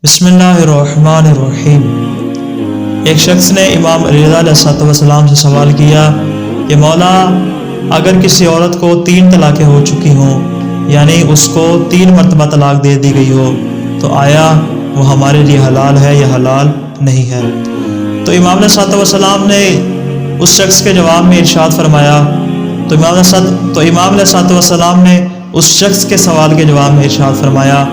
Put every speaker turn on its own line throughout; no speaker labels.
बिस्मिल्लाहिर्रहमानिर्रहीम। एक शख्स ने इमाम रज़ा अलैहिस्सलाम से सवाल किया कि मौला, अगर किसी औरत को 3 तलाक़ें हो चुकी हों, यानी उसको 3 मरतबा तलाक़ दे दी गई हो, तो आया वो हमारे लिए हलाल है या हलाल नहीं है? तो इमाम अलैहिस्सलाम ने उस शख्स के जवाब में इरशाद फरमाया, तो इमाम अलैहिस्सलाम ने उस शख्स के सवाल के जवाब में इरशाद फरमाया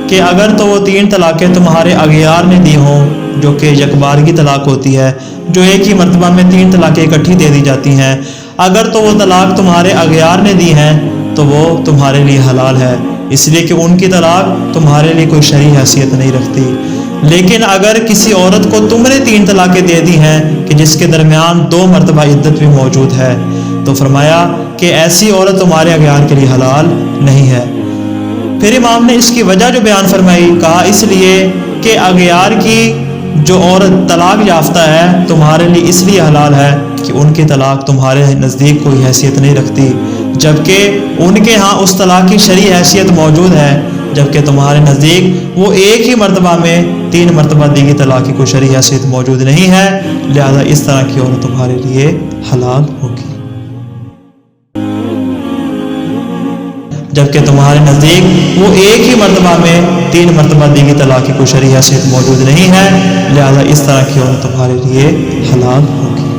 कि अगर तो वो 3 तलाक़ें तुम्हारे अगयार ने दी हों, जो कि यकबारगी तलाक़ होती है, जो एक ही मरतबा में 3 तलाक़ें इकट्ठी दे दी जाती हैं, अगर तो वो तलाक़ तुम्हारे अगयार ने दी हैं तो वो तुम्हारे लिए हलाल है, इसलिए कि उनकी तलाक़ तुम्हारे लिए कोई शरई हैसियत नहीं रखती। लेकिन अगर किसी औरत को तुमने 3 तलाक़ें दे दी हैं कि जिसके दरमियान 2 मरतबा इद्दत भी मौजूद है, तो फरमाया कि ऐसी औरत तुम्हारे अगयार के लिए हलाल नहीं है। फिर इमाम ने इसकी वजह जो बयान फरमाई, कहा इसलिए कि अगयार की जो औरत तलाक़ याफ्ता है तुम्हारे लिए इसलिए हलाल है कि उनकी तलाक़ तुम्हारे नज़दीक कोई हैसियत नहीं रखती, जबकि उनके यहाँ उस तलाक़ की शरई हैसियत मौजूद है, जबकि तुम्हारे नज़दीक वो एक ही मरतबा में 3 मरतबा दी गई तलाक़ की कोई शरई हैसियत मौजूद नहीं है, लिहाजा इस तरह की औरत तुम्हारे लिए हलाल होगी। जबकि तुम्हारे नज़दीक वो एक ही मरतबा में 3 मरतबा दी गई तलाक़ की कोई शरई हैसियत मौजूद नहीं है, लिहाजा इस तरह की औरत तुम्हारे लिए हलाल होगी।